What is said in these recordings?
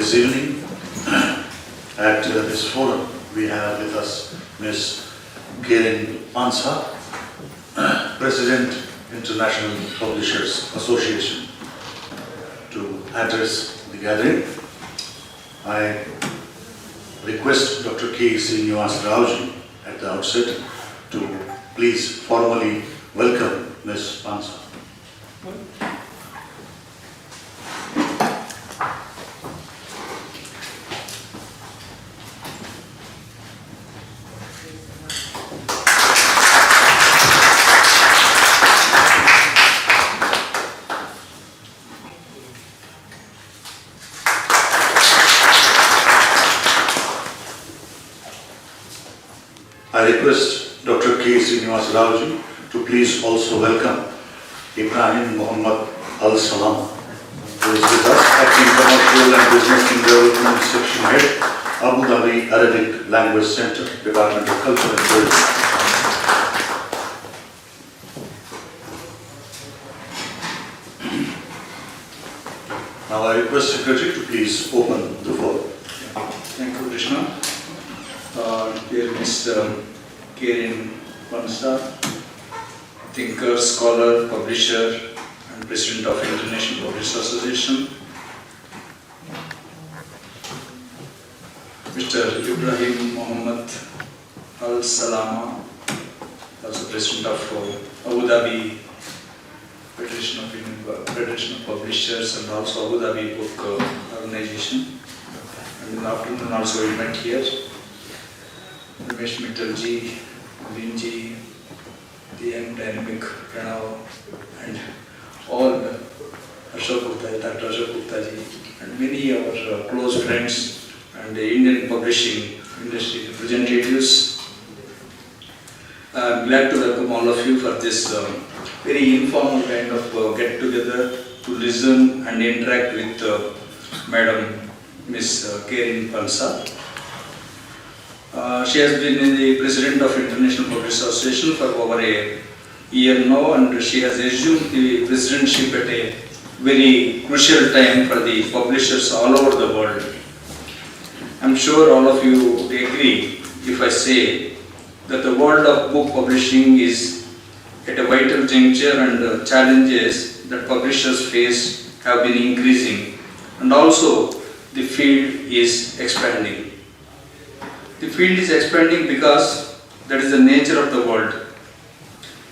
This evening, at this forum, we have with us Ms. Karine Pansa, President, International Publishers Association, to address the gathering. I request Dr. K. Srinivas Raoji at the outset to please formally welcome Ms. Pansa. I request Dr. K. Srinivas Raoji to please also welcome Ibrahim Muhammad Al-Salama, who is with us, Acting Commercial and Business and Development Section Head, Abu Dhabi Arabic Language Center, Department of Culture and Tourism. Now I request Secretary to please open the floor. Thank you, Krishna. Dear Ms. Karine Pansa, thinker, scholar, publisher, and President of International Publishers Association. Mr. Ibrahim Muhammad Al-Salama, also President of Abu Dhabi Federation of Publishers and also Abu Dhabi Book Organization. And in the afternoon also we met here. Ramesh Mittalji, Vinji, the young dynamic Pranav, and all Ashok Gupta, Dr. Ashok Gupta ji, and many of our close friends and the Indian publishing industry representatives. I am glad to welcome all of you for this very informal kind of get together to listen and interact with Madam Ms. Karine Pansa. She has been the President of International Publishers Association for over a year now, and she has assumed the presidentship at a very crucial time for the publishers all over the world. I am sure all of you agree if I say that the world of book publishing is at a vital juncture, and the challenges that publishers face have been increasing, and also the field is expanding. The field is expanding because that is the nature of the world.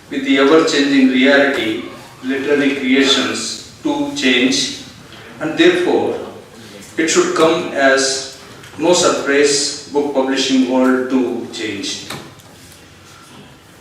With the ever-changing reality, literary creations too change, and therefore it should come as no surprise book publishing world to change.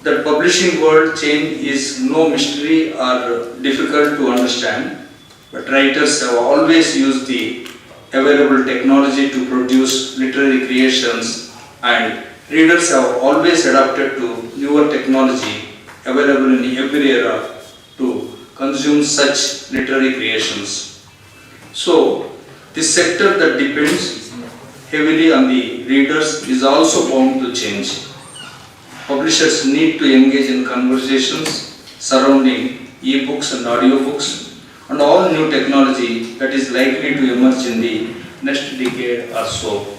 That publishing world change is no mystery or difficult to understand, but writers have always used the available technology to produce literary creations, and readers have always adapted to newer technology available in every era to consume such literary creations. So, this sector that depends heavily on the readers is also bound to change. Publishers need to engage in conversations surrounding e-books and audiobooks and all new technology that is likely to emerge in the next decade or so.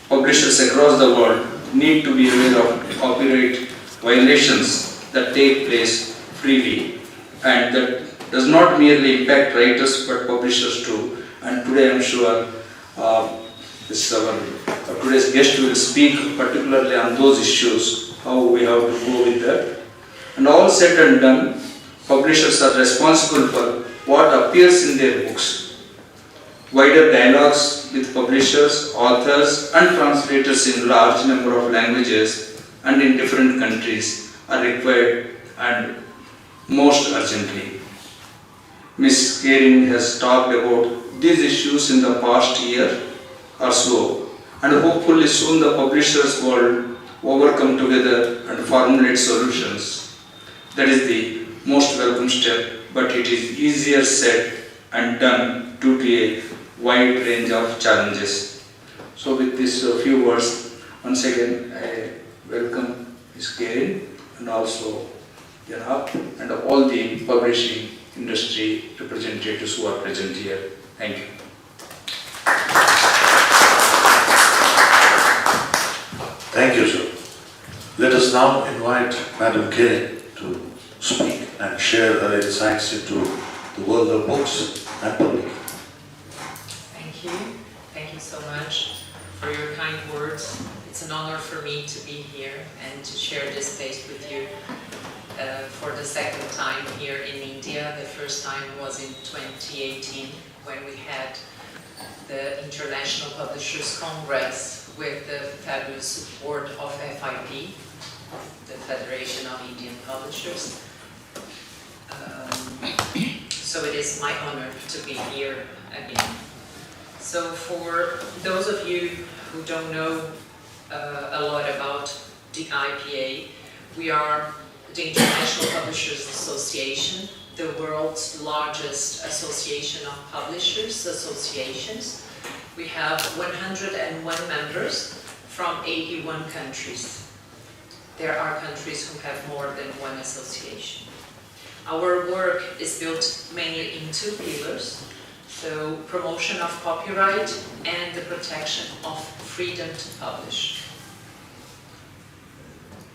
Publishers across the world need to be aware of copyright violations that take place freely, and that does not merely impact writers but publishers too. And today I am sure today's guest will speak particularly on those issues, how we have to go with that. And all said and done, publishers are responsible for what appears in their books. Wider dialogues with publishers, authors and translators in large number of languages and in different countries are required, and most urgently. Ms. Karine has talked about these issues in the past year or so, and hopefully soon the publishers will overcome together and formulate solutions. That is the most welcome step, but it is easier said and done due to a wide range of challenges. So with these few words, once again I welcome Ms. Karine and also Janab and all the publishing industry representatives who are present here. Thank you. Thank you, sir. Let us now invite Madam Karine to speak and share her insights into the world of books and publishing. Thank you. Thank you so much for your kind words. It's an honor for me to be here and to share this space with you for the second time here in India. The first time was in 2018 when we had the International Publishers Congress with the fabulous support of FIP, the Federation of Indian Publishers. So it is my honor to be here again. So for those of you who don't know a lot about the IPA, we are the International Publishers Association, the world's largest association of publishers associations. We have 101 members from 81 countries. There are countries who have more than one association. Our work is built mainly in two pillars, so promotion of copyright and the protection of freedom to publish.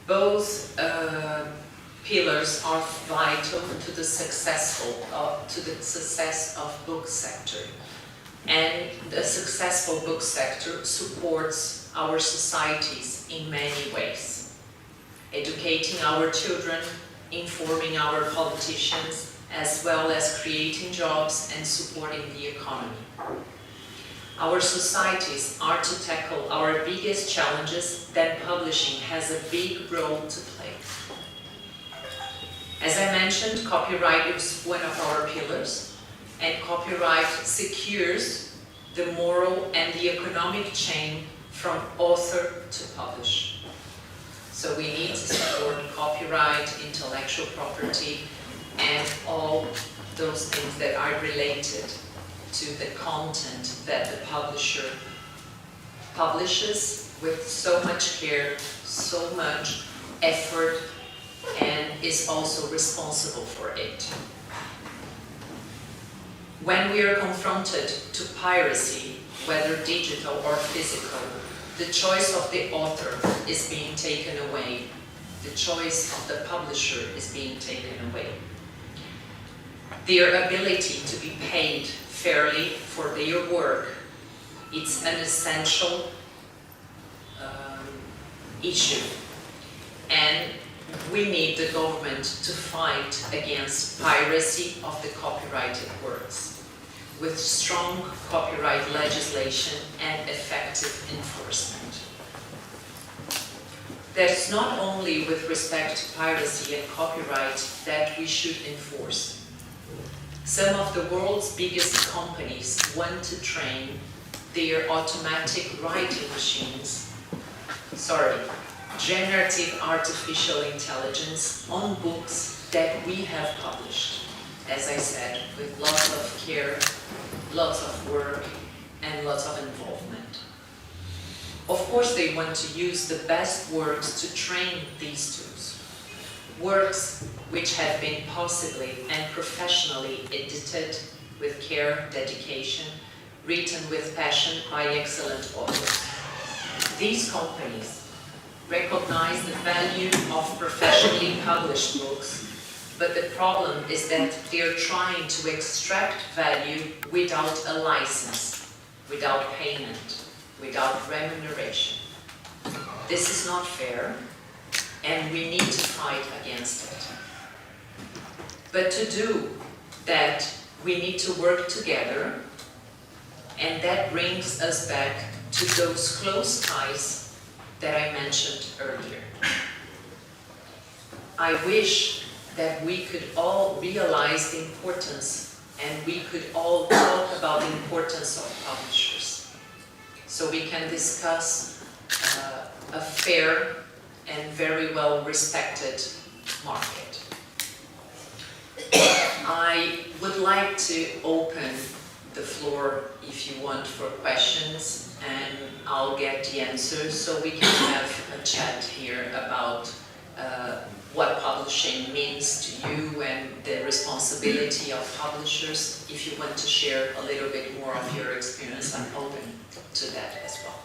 Both pillars are vital to the success of book sector, and the successful book sector supports our societies in many ways, educating our children, informing our politicians, as well as creating jobs and supporting the economy. Our societies are to tackle our biggest challenges, then publishing has a big role to play. As I mentioned, copyright is one of our pillars, and copyright secures the moral and the economic chain from author to publish. So we need to support copyright, intellectual property, and all those things that are related to the content that the publisher publishes with so much care, so much effort, and is also responsible for it. When we are confronted to piracy, whether digital or physical, the choice of the author is being taken away. The choice of the publisher is being taken away. Their ability to be paid fairly for their work, it's an essential issue. And we need the government to fight against piracy of the copyrighted works with strong copyright legislation and effective enforcement. That's not only with respect to piracy and copyright that we should enforce. Some of the world's biggest companies want to train their automatic writing machines, generative artificial intelligence on books that we have published, as I said, with lots of care, lots of work, and lots of involvement. Of course, they want to use the best works to train these tools. Works which have been possibly and professionally edited with care, dedication, written with passion by excellent authors. These companies recognize the value of professionally published books, but the problem is that they're trying to extract value without a license, without payment, without remuneration. This is not fair, and we need to fight against it. But to do that, we need to work together, and that brings us back to those close ties that I mentioned earlier. I wish that we could all realize the importance, and we could all talk about the importance of publishers, so we can discuss a fair and very well respected market. I would like to open the floor, if you want, for questions, and I'll get the answers so we can have a chat here about what publishing means to you and the responsibility of publishers. If you want to share a little bit more of your experience, I'm open to that as well.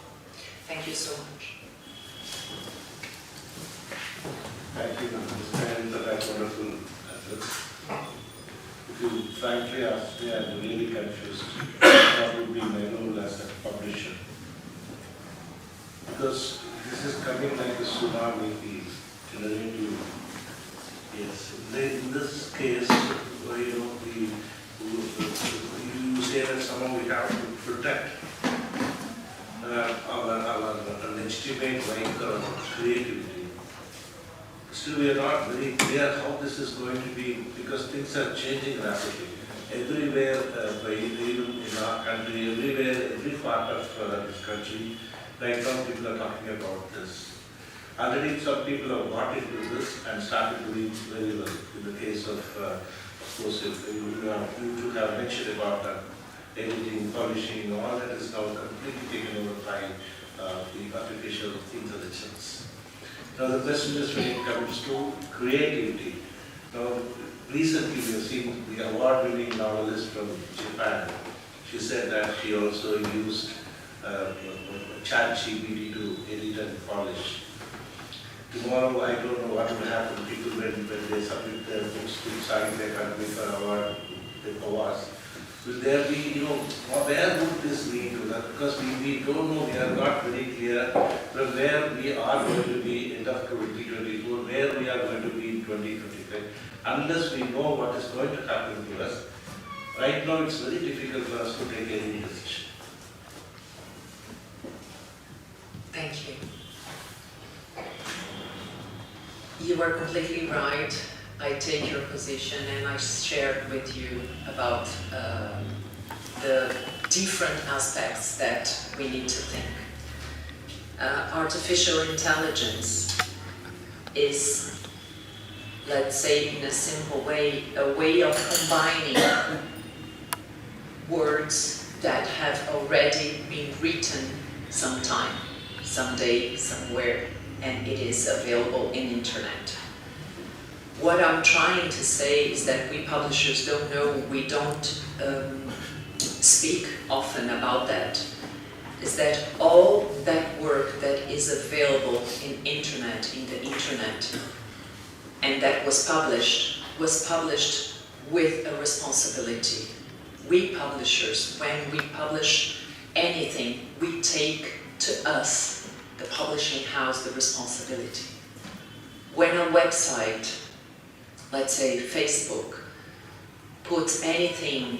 Thank you so much. frankly, honestly, I'm really confused. What would be my role as a publisher? Because this is coming like a tsunami into. Yes, in this case, you say that somehow we have to protect our legitimate right of creativity. Still, we are not very clear how this is going to be, because things are changing rapidly. Everywhere, even in our country, everywhere, every part of this country, right now people are talking about this. Already some people have got into this and started doing very well. In the case of course, you have mentioned about editing, publishing, all that is now completely taken over by the artificial intelligence. Now the question is, when it comes to creativity. Now recently we have seen the award-winning novelist from Japan. She said that she also used ChatGPT to edit and polish. Tomorrow, I don't know what will happen to people when they submit their books to Sahitya Akademi for awards. Will there be, where would this lead to? That? Because we don't know, we are not very clear from where we are going to be end of 2024, where we are going to be in 2025, unless we know what is going to happen to us. Right now, it's very difficult for us to take any decision. Thank you. You are completely right. I take your position and I shared with you about the different aspects that we need to think. Artificial intelligence is, let's say in a simple way, a way of combining words that have already been written sometime, someday, somewhere, and it is available in internet. What I'm trying to say is that we publishers don't know, we don't speak often about that, is that all that work that is available in the internet, and that was published with a responsibility. We publishers, when we publish anything, we take to us, the publishing house, the responsibility. When a website, let's say Facebook, puts anything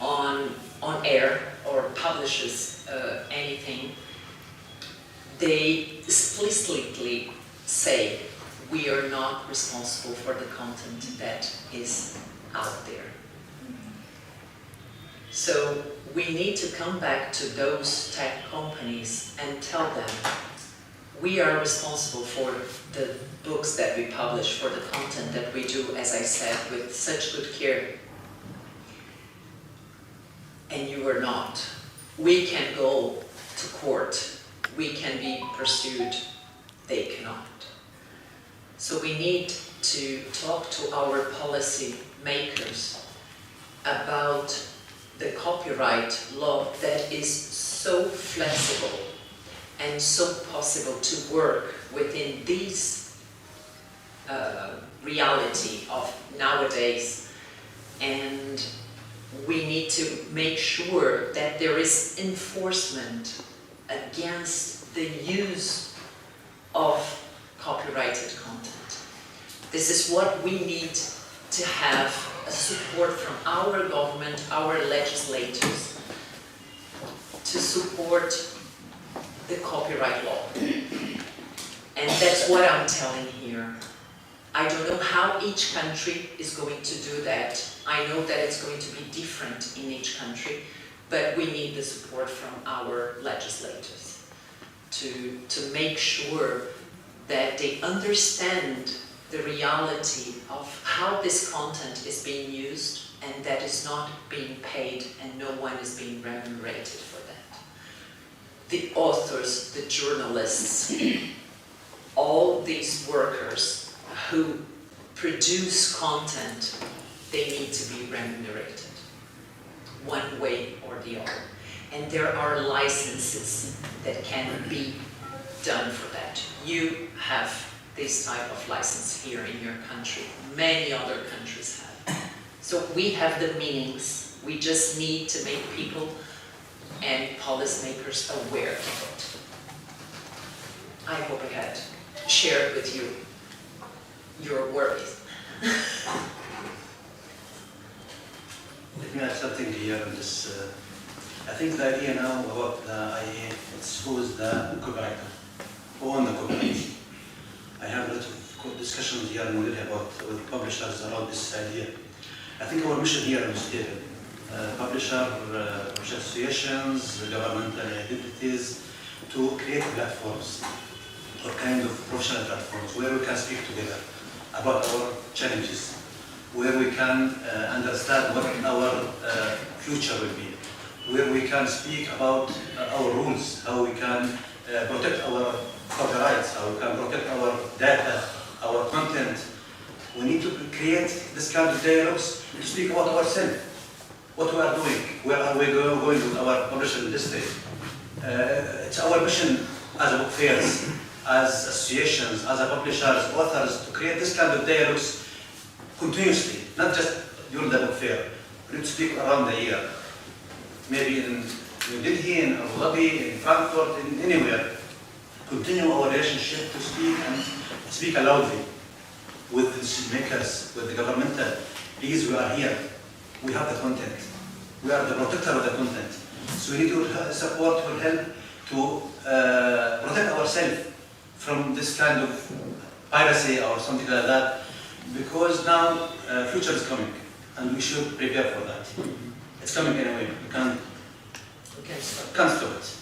on air or publishes anything, they explicitly say, we are not responsible for the content that is out there. So we need to come back to those tech companies and tell them, we are responsible for the books that we publish, for the content that we do, as I said, with such good care. And you are not. We can go to court. We can be pursued. They cannot. So we need to talk to our policy makers about the copyright law that is so flexible and so possible to work within this reality of nowadays. And we need to make sure that there is enforcement against the use of copyrighted content. This is what we need to have a support from our government, our legislators, to support the copyright law. And that's what I'm telling here. I don't know how each country is going to do that. I know that it's going to be different in each country, but we need the support from our legislators to make sure that they understand the reality of how this content is being used and that is not being paid and no one is being remunerated for that. The authors, the journalists, all these workers who produce content, they need to be remunerated one way or the other. And there are licenses that can be done for that. You have this type of license here in your country. Many other countries have. So we have the meanings. We just need to make people and policymakers aware of it. I hope I had shared with you your worries. Let me add something here on this. I think the idea now about the IA, it's who is the copywriter, who owns the copyright. I have a lot of discussions here in Molly about with publishers around this idea. I think our mission here is stated. Publisher associations, governmental entities, to create platforms or kind of professional platforms where we can speak together about our challenges, where we can understand what our future will be, where we can speak about our rules, how we can protect our copyrights, how we can protect our data, our content. We need to create this kind of dialogues to speak about ourselves, what we are doing, where are we going with our publishing industry. It's our mission as a book fairs, as associations, as a publishers, authors, to create this kind of dialogues continuously, not just during the book fair. We need to speak around the year. Maybe in New Delhi, in Abu Dhabi, in Frankfurt, in anywhere. Continue our relationship to speak and speak loudly with the decision makers, with the governmental. Please, we are here. We have the content. We are the protector of the content. So we need to support or help to protect ourselves from this kind of piracy or something like that, because now future is coming and we should prepare for that. It's coming anyway. We can't stop it.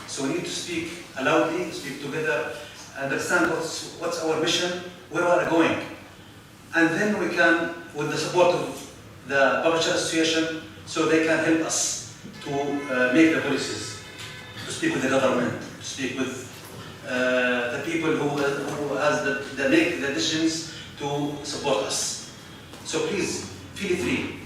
So we need to speak loudly, speak together, understand what's our mission, where we are going, and then we can, with the support of the Publisher Association, so they can help us to make the policies, to speak with the government, to speak with the people who has the make the decisions to support us. So please feel free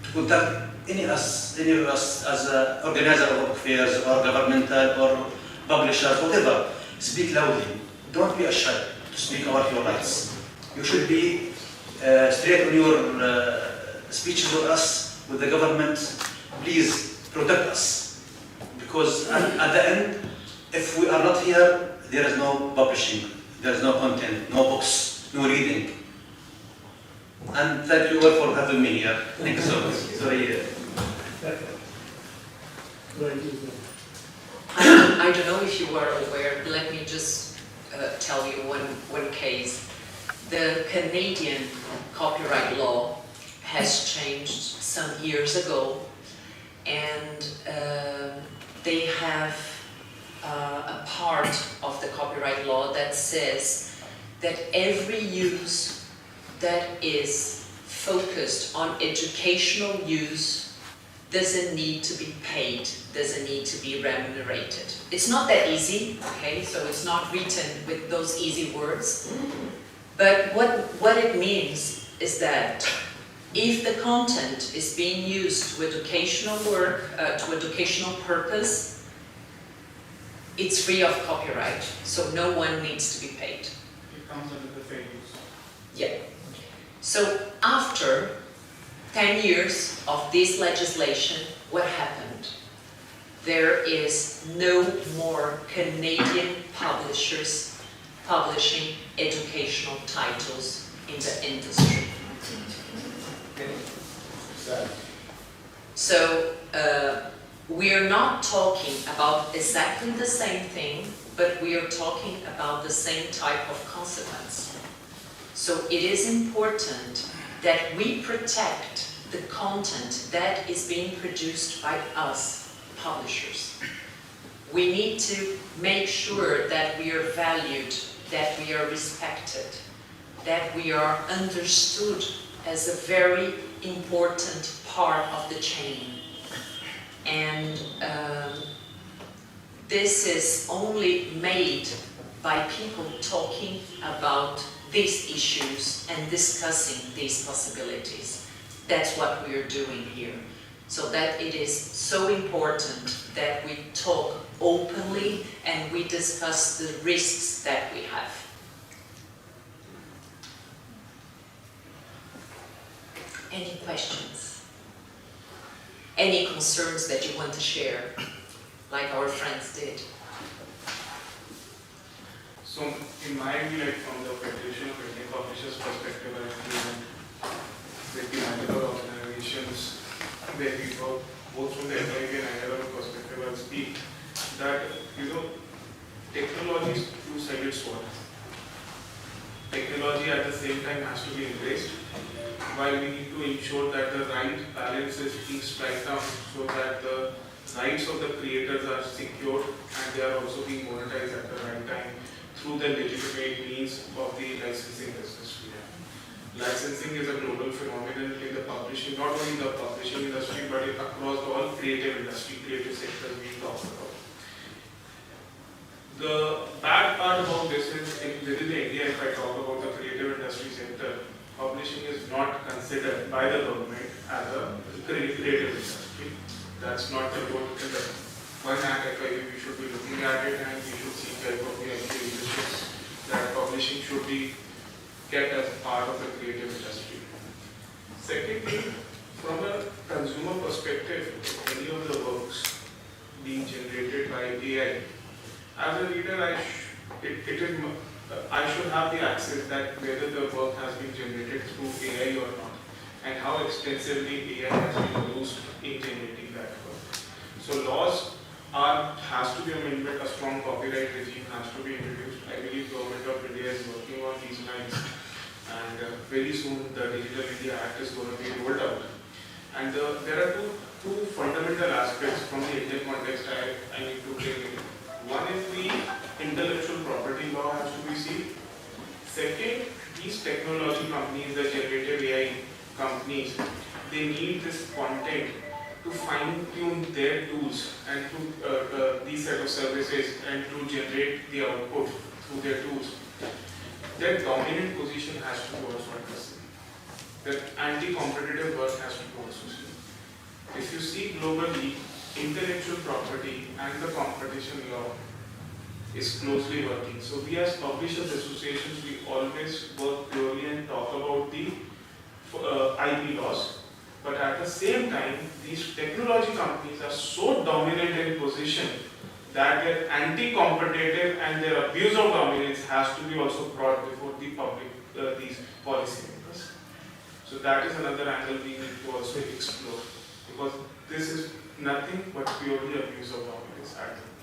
to contact any of us as an organizer of book fairs or governmental or publishers, whatever. Speak loudly. Don't be shy to speak about your rights. You should be straight on your speeches with us, with the government. Please protect us, because at the end, if we are not here, there is no publishing, there is no content, no books, no reading. And thank you all for having me here. Thank you so much. Sorry. I don't know if you were aware, but let me just tell you one case. The Canadian copyright law has changed some years ago, and they have a part of the copyright law that says that every use that is focused on educational use doesn't need to be paid, doesn't need to be remunerated. It's not that easy, okay? So it's not written with those easy words. But what it means is that if the content is being used to educational work, to educational purpose, it's free of copyright, so no one needs to be paid. It comes under the fair use. Yeah. So after 10 years of this legislation, what happened? There is no more Canadian publishers publishing educational titles in the industry. So we are not talking about exactly the same thing, but we are talking about the same type of consequence. So it is important that we protect the content that is being produced by us, publishers. We need to make sure that we are valued, that we are respected, that we are understood as a very important part of the chain. And this is only made by people talking about these issues and discussing these possibilities. That's what we are doing here. So that it is so important that we talk openly and we discuss the risks that we have. Any questions? Any concerns that you want to share, like our friends did? So in my view, like from the Federation of Indian Publishers perspective, I feel that with the multiple organizations where we work, both from the FIB and academic perspective, I'll speak that, technology is two-sided sword. Technology at the same time has to be embraced, while we need to ensure that the right balance is being struck down so that the rights of the creators are secured and they are also being monetized at the right time through the legitimate means of the licensing business we have. Licensing is a global phenomenon in the publishing, not only in the publishing industry, but across all creative industry, creative sectors we talk about. The bad part about this is, within India, if I talk about the creative industry sector, publishing is not considered by the government as a creative industry. That's not the goal. In the one hand, we should be looking at it and we should seek help of the leadership that publishing should be kept as part of the creative industry. Second thing, from a consumer perspective, any of the works being generated by AI, as a reader, I should have the access that whether the work has been generated through AI or not, and how extensively AI has been used in generating that work. So laws has to be amended, a strong copyright regime has to be introduced. I believe Government of India is working on these lines, and very soon the Digital India Act is going to be rolled out. And there are two fundamental aspects from the Indian context I need to bring in. One is the intellectual property law has to be seen. Second, these technology companies, the generative AI companies, they need this content to fine-tune their tools and to these set of services and to generate the output through their tools. Their dominant position has to be also addressed. Their anti-competitive work has to be also seen. If you see globally, intellectual property and the competition law is closely working. So we as publishers associations, we always work purely and talk about the IP laws. But at the same time, these technology companies are so dominant in position that their anti-competitive and their abuse of dominance has to be also brought before the public, these policymakers. So that is another angle we need to also explore, because this is nothing but purely abuse of dominance at the moment.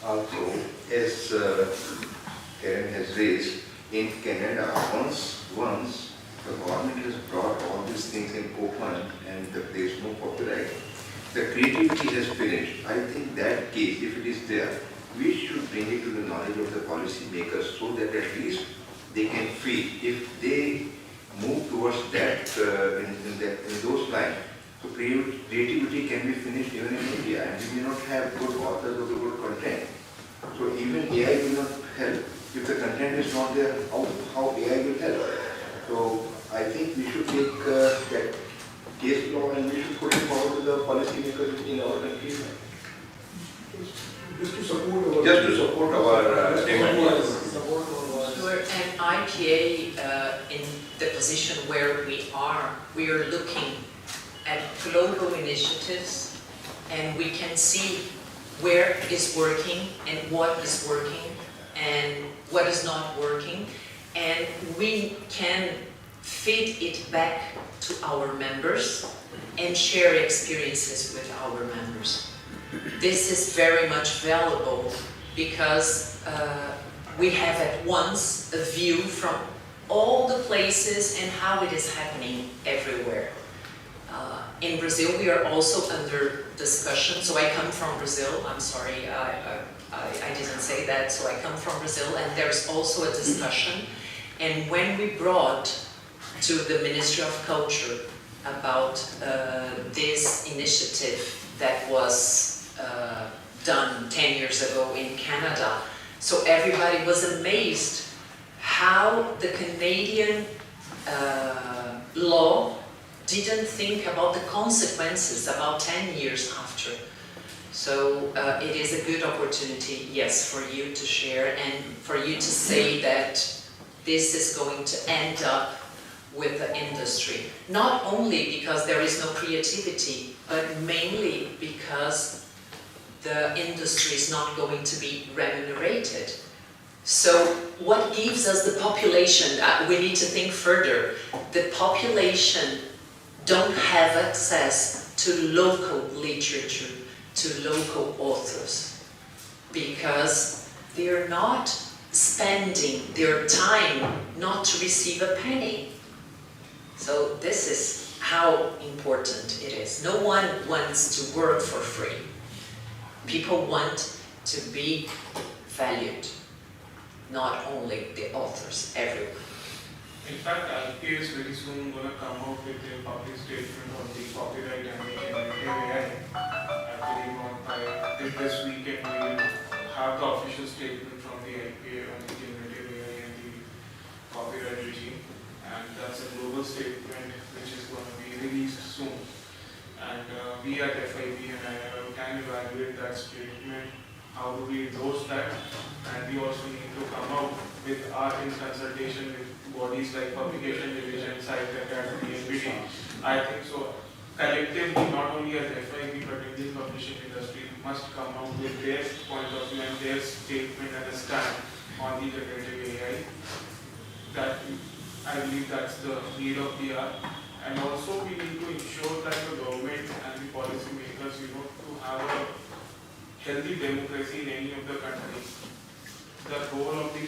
Also, as Karine has raised, in Canada, once the government has brought all these things in open and there is no copyright, the creativity has finished. I think that case, if it is there, we should bring it to the knowledge of the policy makers so that at least they can feel if they move towards that in those lines. So creativity can be finished even in India, and we may not have good authors or good content. So even AI will not help. If the content is not there, how AI will help? So I think we should take that case law and we should put it forward to the policymakers in our country. Just to support our demand. Sure, and IPA, in the position where we are looking at global initiatives, and we can see where is working and what is working and what is not working, and we can feed it back to our members and share experiences with our members. This is very much valuable because we have at once a view from all the places and how it is happening everywhere. In Brazil, we are also under discussion. So I come from Brazil. I'm sorry, I didn't say that. So I come from Brazil, and there's also a discussion. And when we brought to the Ministry of Culture about this initiative that was done 10 years ago in Canada, so everybody was amazed how the Canadian law didn't think about the consequences about 10 years after. So it is a good opportunity, yes, for you to share and for you to say that this is going to end up with the industry. Not only because there is no creativity, but mainly because the industry is not going to be remunerated. So what gives us the population? We need to think further. The population don't have access to local literature, to local authors, because they're not spending their time not to receive a penny. So this is how important it is. No one wants to work for free. People want to be valued, not only the authors, everyone. In fact, RK is very soon going to come out with a public statement on the copyright and the generative AI. I believe this weekend we will have the official statement from the IPA on the generative AI and the copyright regime. And that's a global statement which is going to be released soon. And we at FIB and I can evaluate that statement. How do we endorse that? And we also need to come out with in consultation with bodies like Publication Division, Sahitya Akademi, NBD. I think so. Collectively, not only as FIB but Indian publishing industry must come out with their point of view and their statement and a stand on the generative AI. That I believe that's the need of the hour. And also we need to ensure that the government and the policy makers, to have a healthy democracy in any of the countries. The role of the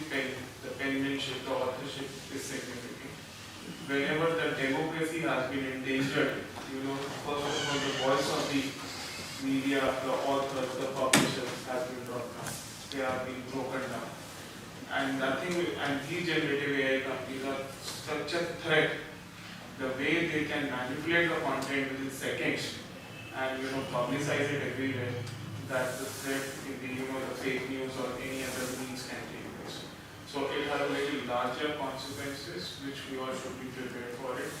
penmanship, the authorship is significant. Whenever the democracy has been endangered, first of all the voice of the media, the authors, the publishers has been brought down. They have been broken down. And these generative AI companies are such a threat. The way they can manipulate the content within seconds and publicize it everywhere, that the threat in the fake news or any other means can take place. So it has very larger consequences which we all should be prepared for it.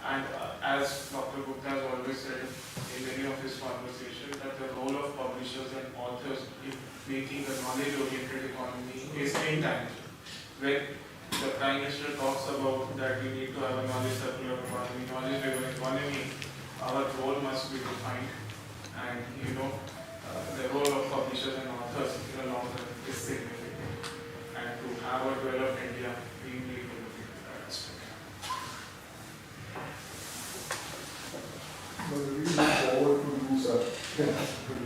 And as Dr. Gupta has always said in many of his conversations, that the role of publishers and authors in making a knowledge-oriented economy is intangible. When the Prime Minister talks about that we need to have a knowledge circular economy, knowledge-driven economy, our role must be defined. And the role of publishers and authors in the long run is significant. And to have a developed India, we need to look into that aspect. But we look forward to do sir.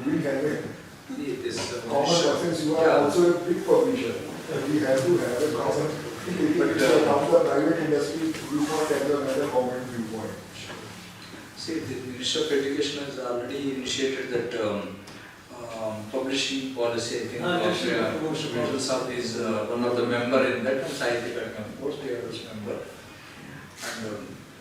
We have a common reference. You are also a big publisher. We have to have a common. But from the private industry viewpoint and another government viewpoint. See, the Ministry of Education has already initiated that publishing policy. I think Mr. Saab is one of the member in that, and Sahitya Akademi, mostly others member. And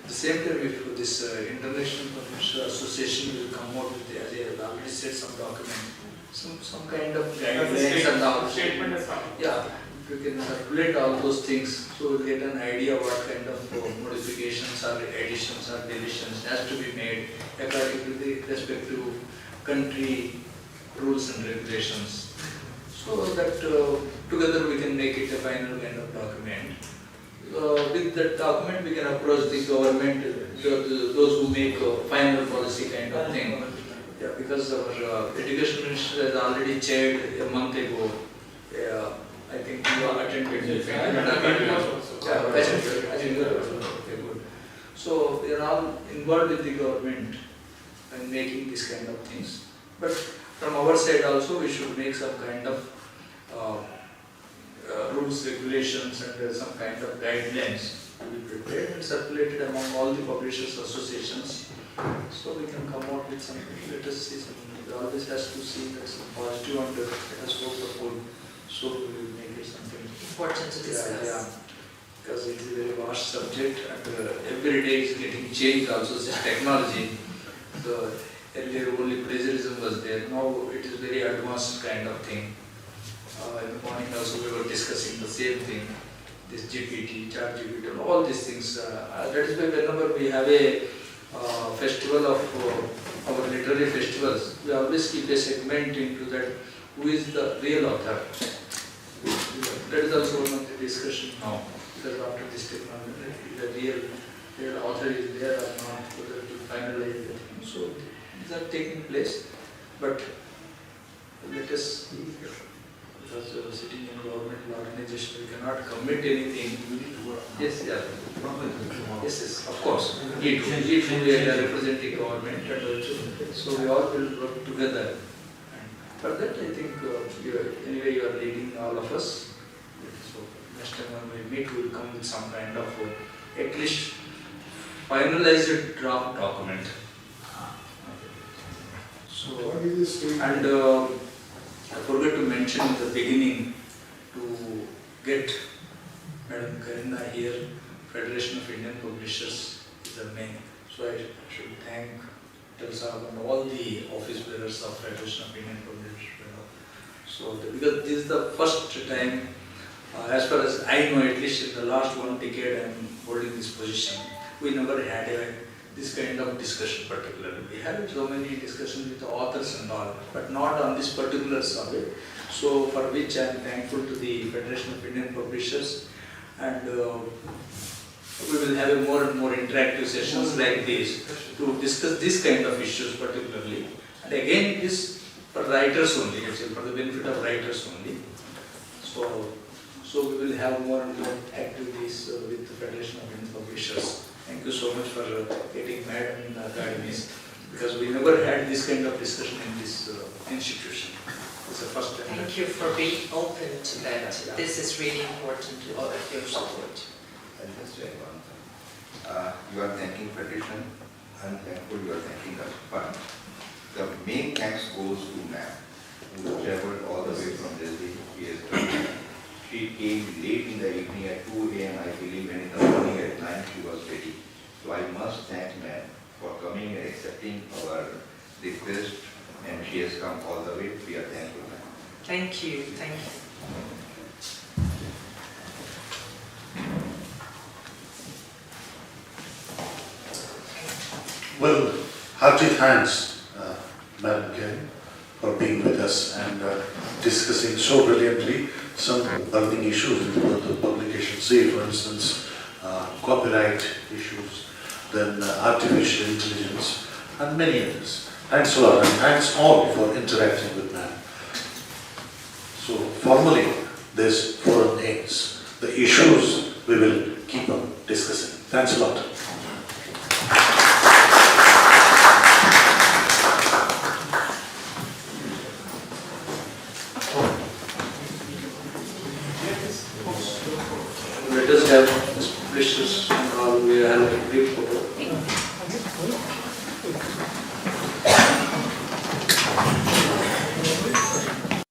at the same time, if this International Publisher Association will come out with, as I have already said, some document, some kind of guidelines and all. Statement is coming. Yeah, you can calculate all those things, so we'll get an idea what kind of modifications or additions or deletions has to be made according to the respective country rules and regulations. So that together we can make it a final kind of document. With that document we can approach the government, those who make a final policy kind of thing. Yeah, because our education minister has already chaired a month ago. I think you are attended. Okay, good. So they are all involved with the government and making this kind of things. But from our side also, we should make some kind of rules, regulations, and some kind of guidelines to be prepared and circulated among all the publishers associations. So we can come out with something. Let us see something. We always has to see that's positive and let us hope for good. So we will make it something Important to discuss. Yeah, because it is a very vast subject and every day is getting changed also, this technology. So earlier only plagiarism was there, now it is very advanced kind of thing. In the morning also we were discussing the same thing, this GPT, chat GPT, and all these things. That is why whenever we have a festival of our literary festivals, we always keep a segment into that, who is the real author. that is also one of the discussion now, because after this technology, the real author is there or not, whether to finalize it. So these are taking place, but let us see, because sitting in government organization, we cannot commit anything. Yes, yeah. Yes, of course. We are representing government, and also, so we all will work together. And for that, I think anyway you are leading all of us. So next time when we meet, we will come with some kind of at least finalized draft document. So, What is this state? and I forgot to mention in the beginning to get Madam Karine here, Federation of Indian Publishers is the main. So I should thank Telsa and all the office bearers of Federation of Indian Publishers. So because this is the first time, as far as I know, at least in the last 1 decade I am holding this position, we never had this kind of discussion particularly. We had so many discussions with the authors and all, but not on this particular subject. So for which I am thankful to the Federation of Indian Publishers, and we will have more and more interactive sessions like this to discuss this kind of issues particularly. And again, it is for writers only, actually for the benefit of writers only. So we will have more and more activities with the Federation of Indian Publishers. Thank you so much for getting Madam in the academies, because we never had this kind of discussion in this institution. It's the first time. Thank you for being open to that. This is really important to all of your support. You are thanking Federation, I'm thankful you are thanking us, but the main thanks goes to ma'am, who traveled all the way from Delhi. She came late in the evening at 2 a.m. I believe, and in the morning at 9 she was ready. So I must thank ma'am for coming and accepting our request, and she has come all the way. We are thankful, ma'am. Thank you, thank you. Well, hearty thanks, Madam Karine, for being with us and discussing so brilliantly some burning issues in the world of publication. Say, for instance, copyright issues, then artificial intelligence, and many others. Thanks a lot, and thanks all for interacting with ma'am. So, formally, this forum ends. The issues we will keep on discussing. Thanks a lot. Let us have publishers and all, we have a brief photo.